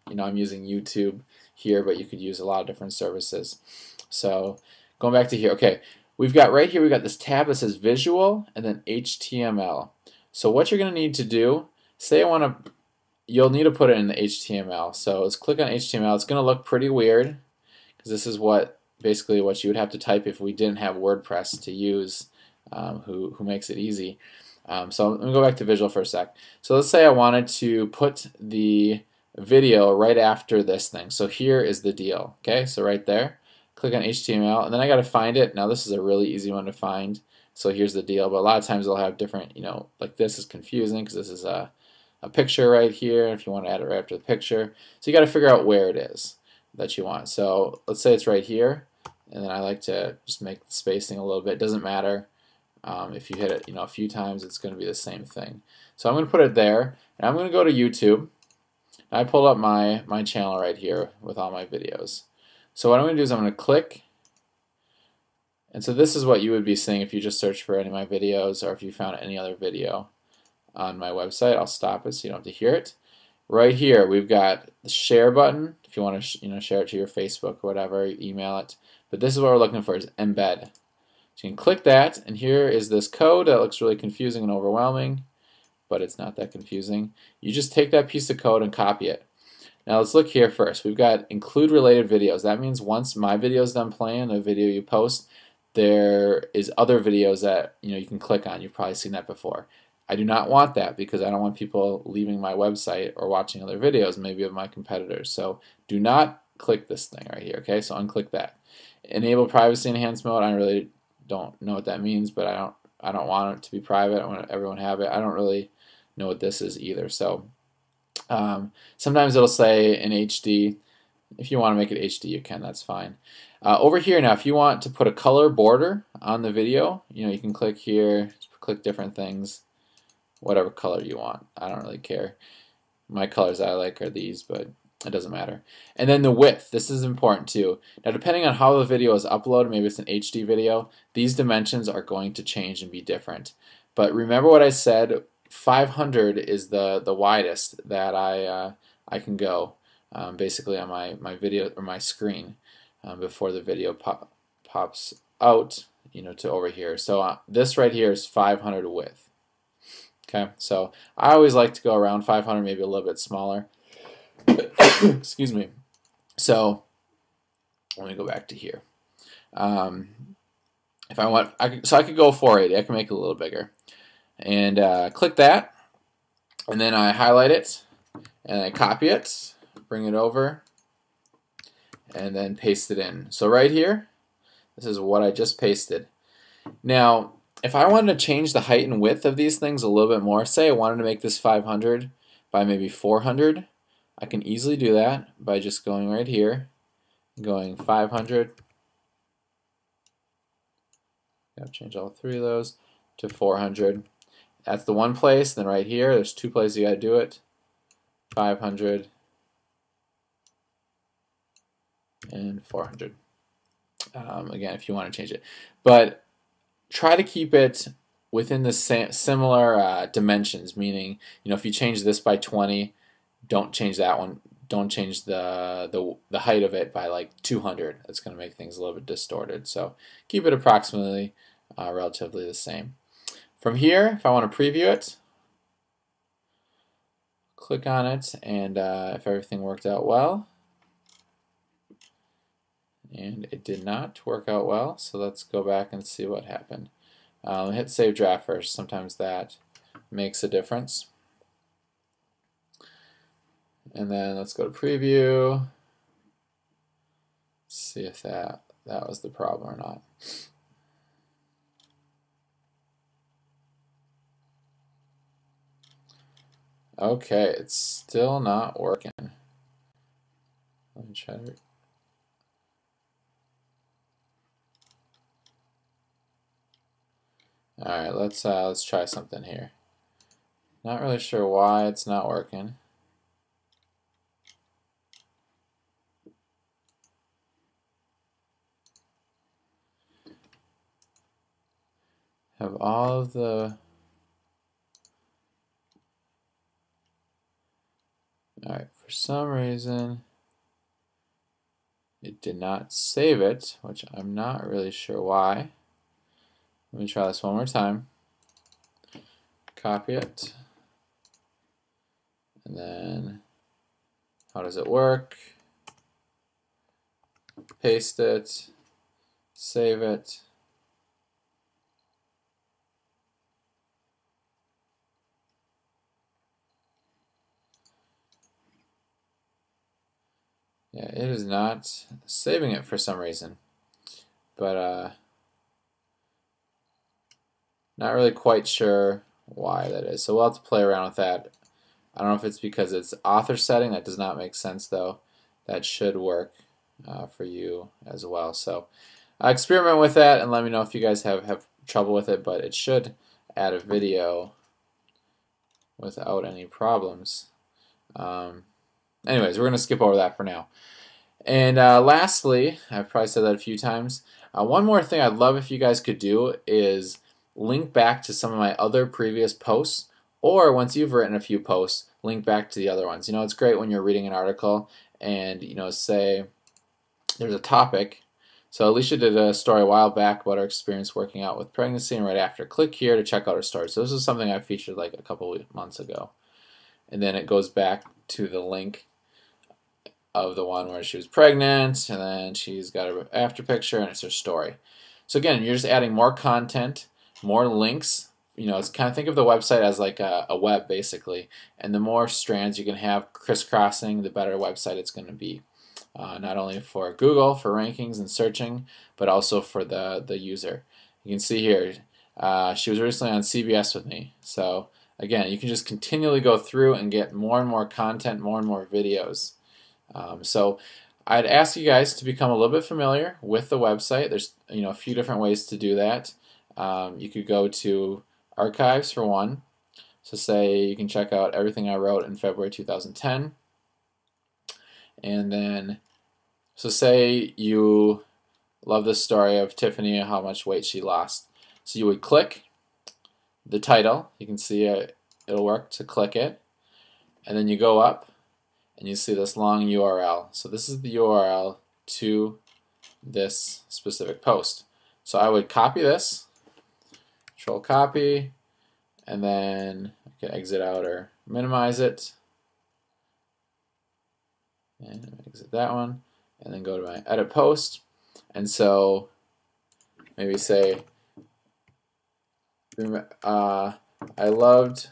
I'm using YouTube here, but you could use a lot of different services. So going back to here, okay, we've got right here, we've got this tab that says visual and then HTML. So what you're going to need to do, say I want to, you'll need to put it in the HTML. So let's click on HTML. It's going to look pretty weird because this is basically what you would have to type if we didn't have WordPress to use, who makes it easy. So let me go back to visual for a sec. So let's say I wanted to put the video right after this thing. So here is the deal. Okay, so right there, click on HTML, and then I got to find it. Now this is a really easy one to find. So here's the deal. But a lot of times they'll have different, like this is confusing because this is a picture right here. If you want to add it right after the picture, so you got to figure out where it is that you want. So let's say it's right here, and then I like to just make the spacing a little bit. It doesn't matter. If you hit it, a few times, it's going to be the same thing. So I'm going to put it there, and I'm going to go to YouTube. I pulled up my channel right here with all my videos. So what I'm going to do is I'm going to click, and so this is what you would be seeing if you just search for any of my videos or if you found any other video on my website. I'll stop it so you don't have to hear it. Right here we've got the share button if you want to share it to your Facebook or whatever, email it. But this is what we're looking for, is embed. So you can click that, and here is this code that looks really confusing and overwhelming, but it's not that confusing. You just take that piece of code and copy it. Now let's look here first. We've got include related videos. That means once my video is done playing, a video you post, there is other videos that you can click on. You've probably seen that before. I do not want that because I don't want people leaving my website or watching other videos, maybe of my competitors. So do not click this thing right here. Okay, so unclick that. Enable privacy enhanced mode. I really don't know what that means, but I don't want it to be private. I want everyone to have it. I don't really know what this is either. So sometimes it'll say in HD. If you want to make it HD, you can. That's fine. Over here now, if you want to put a color border on the video, you can click here, click different things, whatever color you want. I don't really care. My colors I like are these, but it doesn't matter. And then the width, this is important too. Now depending on how the video is uploaded, maybe it's an HD video, these dimensions are going to change and be different. But remember what I said, 500 is the widest that I can go, basically on my video or my screen, before the video pops out, to over here. So this right here is 500 width. Okay, so I always like to go around 500, maybe a little bit smaller. Excuse me. So let me go back to here. If I want, I could go 480. I can make it a little bigger, and click that, and then I highlight it, and I copy it, bring it over, and then paste it in. So right here, this is what I just pasted. Now, if I wanted to change the height and width of these things a little bit more, say I wanted to make this 500 by maybe 400, I can easily do that by just going right here, going 500. I'll change all three of those to 400. That's the one place. Then right here, there's two places you got to do it. 500 and 400. Again, if you want to change it, but try to keep it within the similar dimensions. Meaning, if you change this by 20, don't change that one. Don't change the height of it by like 200. That's going to make things a little bit distorted. So keep it approximately relatively the same. From here, if I want to preview it, click on it, and if everything worked out well, and it did not work out well, so let's go back and see what happened. Hit save draft first. Sometimes that makes a difference. And then let's go to preview. See if that was the problem or not. Okay, it's still not working. Let me try to. All right, let's try something here. Not really sure why it's not working. Have all of the. All right, for some reason it did not save it, which I'm not really sure why. Let me try this one more time. Copy it. And then, how does it work? Paste it. Save it. Yeah, it is not saving it for some reason. But not really quite sure why that is. So we'll have to play around with that. I don't know if it's because it's author setting. That does not make sense though. That should work for you as well. So experiment with that and let me know if you guys have trouble with it, but it should add a video without any problems. Anyways, we're going to skip over that for now. And lastly, I've probably said that a few times, one more thing I'd love if you guys could do is link back to some of my other previous posts, or once you've written a few posts, link back to the other ones. You know, it's great when you're reading an article and, you know, say there's a topic. So Alicia did a story a while back about her experience working out with pregnancy, and right after, click here to check out her story. So this is something I featured like a couple of months ago. And then it goes back to the link of the one where she was pregnant, and then she's got her after picture, and it's her story. So again, you're just adding more content, more links. You know, it's kind of think of the website as like a web basically, and the more strands you can have crisscrossing, the better website it's going to be. Not only for Google for rankings and searching, but also for the user. You can see here, she was recently on CBS with me. So again, you can just continually go through and get more and more content, more and more videos. So I'd ask you guys to become a little bit familiar with the website. There's a few different ways to do that. You could go to archives for one. So say you can check out everything I wrote in February 2010. And then, so say you love the story of Tiffany and how much weight she lost. So you would click the title. You can see it'll work to click it. And then you go up and you see this long URL. So this is the URL to this specific post. So I would copy this, Control copy, and then I can exit out or minimize it. And exit that one, and then go to my edit post. And so maybe say, I loved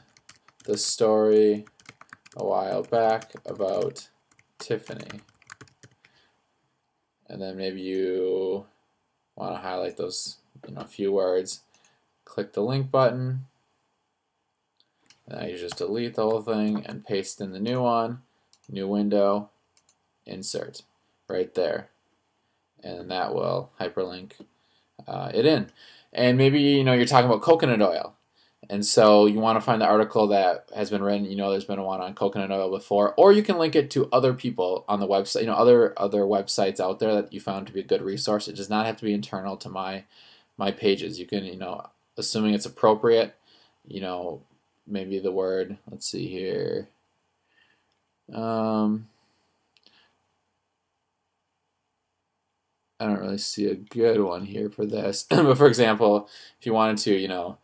the story a while back about Tiffany. And then maybe you want to highlight those a few words. Click the link button. And now you just delete the whole thing and paste in the new one, new window, insert right there. And that will hyperlink it in. And maybe you're talking about coconut oil. And so you want to find the article that has been written, there's been one on coconut oil before, or you can link it to other people on the website, other websites out there that you found to be a good resource. It does not have to be internal to my pages. You can, assuming it's appropriate, maybe the word, let's see here. I don't really see a good one here for this. But for example, if you wanted to,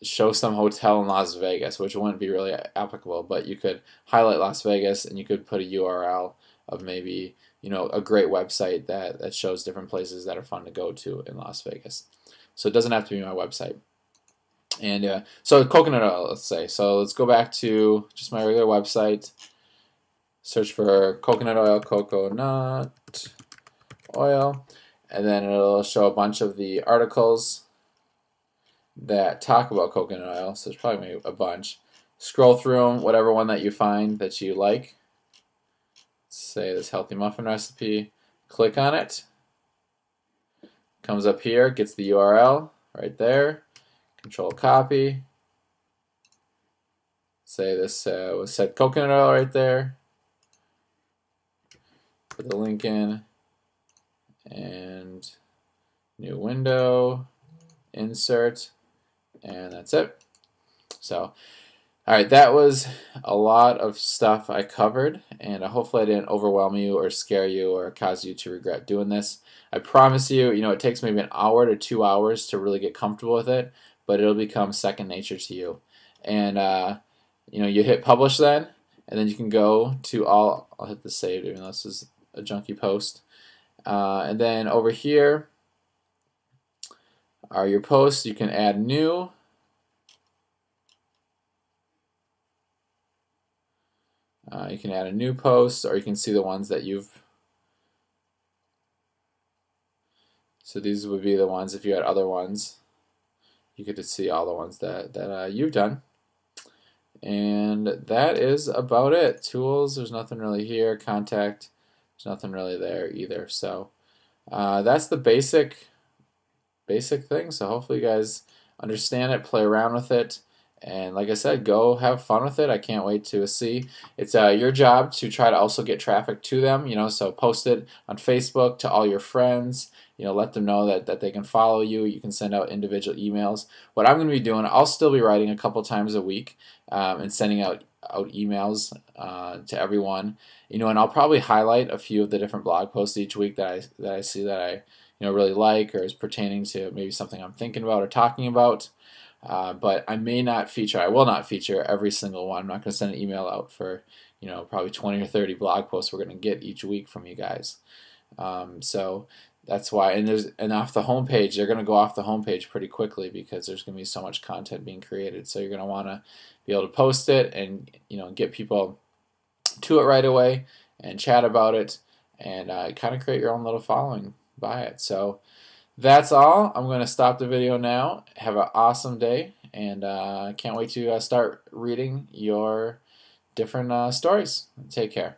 show some hotel in Las Vegas, which wouldn't be really applicable, but you could highlight Las Vegas and you could put a URL of maybe, a great website that shows different places that are fun to go to in Las Vegas. So it doesn't have to be my website. And so coconut oil, let's say. So let's go back to just my regular website. Search for coconut oil, and then it'll show a bunch of the articles that talk about coconut oil. So there's probably a bunch. Scroll through them, whatever one that you find that you like. Say this healthy muffin recipe. Click on it. Comes up here, gets the URL right there. Control copy. Say this was said coconut oil right there. Put the link in, and new window, insert, and that's it. So Alright, that was a lot of stuff I covered, and hopefully I didn't overwhelm you or scare you or cause you to regret doing this. I promise you, it takes maybe an hour to 2 hours to really get comfortable with it, but it'll become second nature to you. And, you hit publish then, and then you can go to I'll hit the save even though this is a junky post. And then over here are your posts. You can add new. You can add a new post, or you can see the ones that you've. So these would be the ones if you had other ones. You could just see all the ones that you've done. And that is about it. Tools, there's nothing really here. Contact, there's nothing really there either. So that's the basic thing. So hopefully you guys understand it, play around with it. And like I said, go have fun with it. I can't wait to see. It's your job to try to also get traffic to them, so post it on Facebook to all your friends. Let them know that they can follow you. You can send out individual emails. What I'm going to be doing, I'll still be writing a couple times a week and sending out emails to everyone. And I'll probably highlight a few of the different blog posts each week that I see that I really like or is pertaining to maybe something I'm thinking about or talking about. But I will not feature every single one. I'm not going to send an email out for, probably 20 or 30 blog posts we're going to get each week from you guys. So that's why, and off the homepage, they're going to go off the homepage pretty quickly because there's going to be so much content being created. So you're going to want to be able to post it and, get people to it right away and chat about it and kind of create your own little following by it. So that's all. I'm going to stop the video now. Have an awesome day, and can't wait to start reading your different stories. Take care.